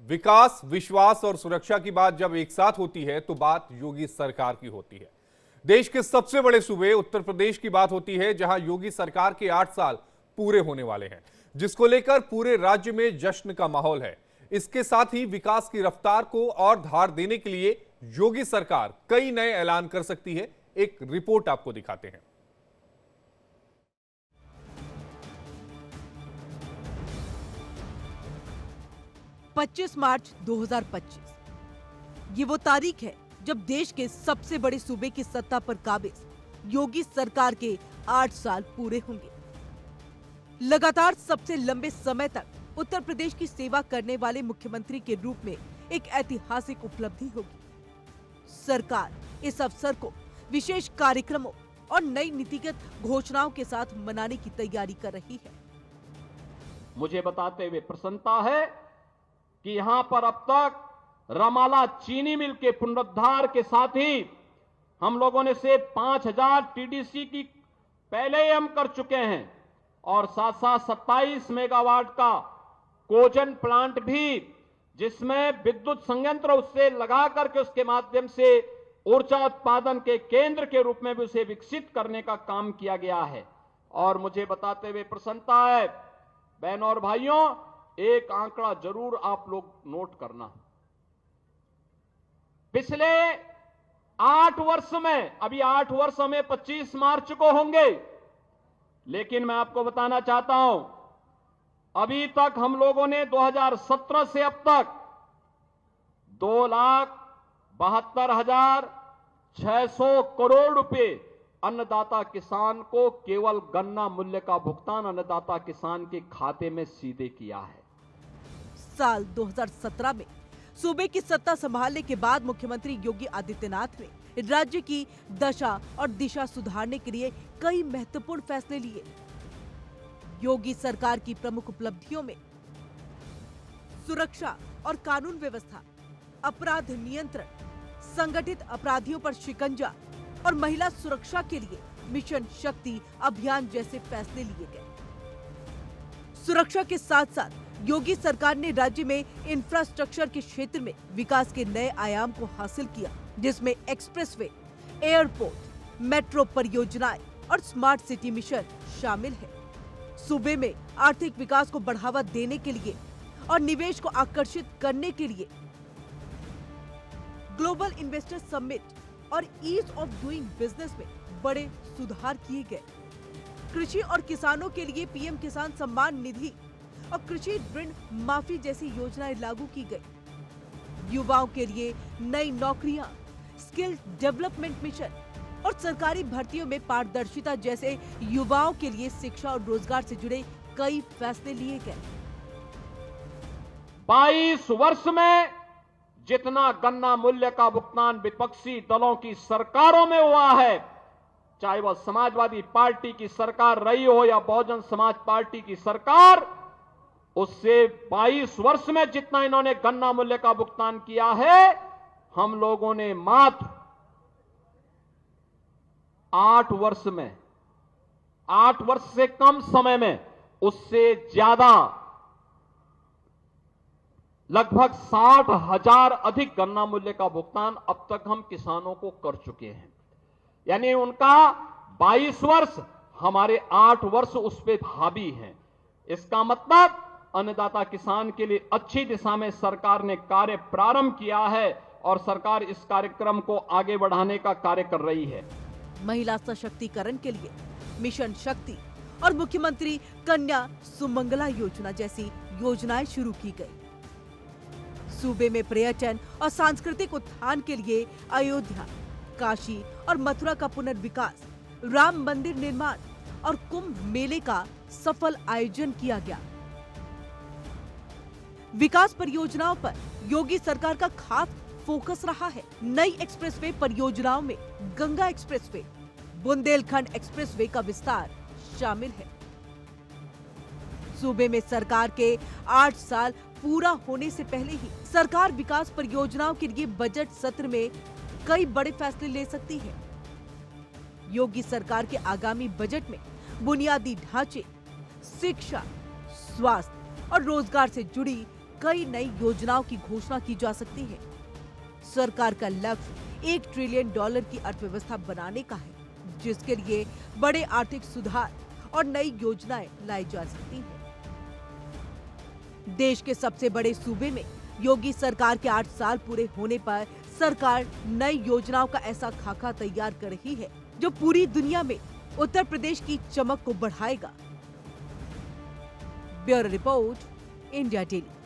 विकास, विश्वास और सुरक्षा की बात जब एक साथ होती है तो बात योगी सरकार की होती है। देश के सबसे बड़े सूबे उत्तर प्रदेश की बात होती है, जहां योगी सरकार के 8 साल पूरे होने वाले हैं, जिसको लेकर पूरे राज्य में जश्न का माहौल है। इसके साथ ही विकास की रफ्तार को और धार देने के लिए योगी सरकार कई नए ऐलान कर सकती है। एक रिपोर्ट आपको दिखाते हैं। पच्चीस मार्च 2025 ये वो तारीख है जब देश के सबसे बड़े सूबे की सत्ता पर काबिज योगी सरकार के 8 साल पूरे होंगे। लगातार सबसे लंबे समय तक उत्तर प्रदेश की सेवा करने वाले मुख्यमंत्री के रूप में एक ऐतिहासिक उपलब्धि होगी। सरकार इस अवसर को विशेष कार्यक्रमों और नई नीतिगत घोषणाओं के साथ मनाने की तैयारी कर रही है। मुझे बताते हुए प्रसन्नता है कि यहां पर अब तक रमाला चीनी मिल के पुनरुद्धार के साथ ही हम लोगों ने से 5000 टीडीसी की पहले ही हम कर चुके हैं और साथ साथ 27 मेगावाट का कोजन प्लांट भी, जिसमें विद्युत संयंत्र उससे लगा करके उसके माध्यम से ऊर्जा उत्पादन के केंद्र के रूप में भी उसे विकसित करने का काम किया गया है। और मुझे बताते हुए प्रसन्नता है, बहनों और भाइयों, एक आंकड़ा जरूर आप लोग नोट करना। पिछले 8 वर्ष में, अभी 8 वर्ष हमें 25 मार्च को होंगे, लेकिन मैं आपको बताना चाहता हूं, अभी तक हम लोगों ने 2017 से अब तक 2,72,600 करोड़ रुपए अन्नदाता किसान को केवल गन्ना मूल्य का भुगतान अन्नदाता किसान के खाते में सीधे किया है। साल 2017 में सूबे की सत्ता संभालने के बाद मुख्यमंत्री योगी आदित्यनाथ ने राज्य की दशा और दिशा सुधारने के लिए कई महत्वपूर्ण फैसले लिए। योगी सरकार की प्रमुख उपलब्धियों में सुरक्षा और कानून व्यवस्था, अपराध नियंत्रण, संगठित अपराधियों पर शिकंजा और महिला सुरक्षा के लिए मिशन शक्ति अभियान जैसे फैसले लिए गए। सुरक्षा के साथ साथ योगी सरकार ने राज्य में इंफ्रास्ट्रक्चर के क्षेत्र में विकास के नए आयाम को हासिल किया, जिसमें एक्सप्रेसवे, एयरपोर्ट, मेट्रो परियोजनाएं और स्मार्ट सिटी मिशन शामिल है। सूबे में आर्थिक विकास को बढ़ावा देने के लिए और निवेश को आकर्षित करने के लिए ग्लोबल इन्वेस्टर समिट और ईज ऑफ डूइंग बिजनेस में बड़े सुधार किए गए। कृषि और किसानों के लिए पीएम किसान सम्मान निधि और कृषि ऋण माफी जैसी योजनाएं लागू की गई। युवाओं के लिए नई नौकरियां, स्किल डेवलपमेंट मिशन और सरकारी भर्तियों में पारदर्शिता जैसे युवाओं के लिए शिक्षा और रोजगार से जुड़े कई फैसले लिए गए। 22 वर्ष में जितना गन्ना मूल्य का भुगतान विपक्षी दलों की सरकारों में हुआ है, चाहे वह समाजवादी पार्टी की सरकार रही हो या बहुजन समाज पार्टी की सरकार, उससे 22 वर्ष में जितना इन्होंने गन्ना मूल्य का भुगतान किया है, हम लोगों ने मात्र 8 वर्ष में, 8 वर्ष से कम समय में उससे ज्यादा लगभग 60,000 अधिक गन्ना मूल्य का भुगतान अब तक हम किसानों को कर चुके हैं। यानी उनका 22 वर्ष, हमारे 8 वर्ष उस पे हावी हैं। इसका मतलब अन्नदाता किसान के लिए अच्छी दिशा में सरकार ने कार्य प्रारंभ किया है और सरकार इस कार्यक्रम को आगे बढ़ाने का कार्य कर रही है। महिला सशक्तिकरण के लिए मिशन शक्ति और मुख्यमंत्री कन्या सुमंगला योजना जैसी योजनाएं शुरू की गई। सूबे में पर्यटन और सांस्कृतिक उत्थान के लिए अयोध्या, काशी और मथुरा का पुनर्विकास, राम मंदिर निर्माण और कुंभ मेले का सफल आयोजन किया गया। विकास परियोजनाओं पर योगी सरकार का खास फोकस रहा है। नई एक्सप्रेसवे परियोजनाओं में गंगा एक्सप्रेसवे, बुंदेलखंड एक्सप्रेसवे का विस्तार शामिल है। सूबे में सरकार के 8 साल पूरा होने से पहले ही सरकार विकास परियोजनाओं के लिए बजट सत्र में कई बड़े फैसले ले सकती है। योगी सरकार के आगामी बजट में बुनियादी ढांचे, शिक्षा, स्वास्थ्य और रोजगार से जुड़ी कई नई योजनाओं की घोषणा की जा सकती है। सरकार का लक्ष्य $1 ट्रिलियन की अर्थव्यवस्था बनाने का है, जिसके लिए बड़े आर्थिक सुधार और नई योजनाएं लाई जा सकती हैं। देश के सबसे बड़े सूबे में योगी सरकार के 8 साल पूरे होने पर सरकार नई योजनाओं का ऐसा खाका तैयार कर रही है जो पूरी दुनिया में उत्तर प्रदेश की चमक को बढ़ाएगा। Bureau report, India daily.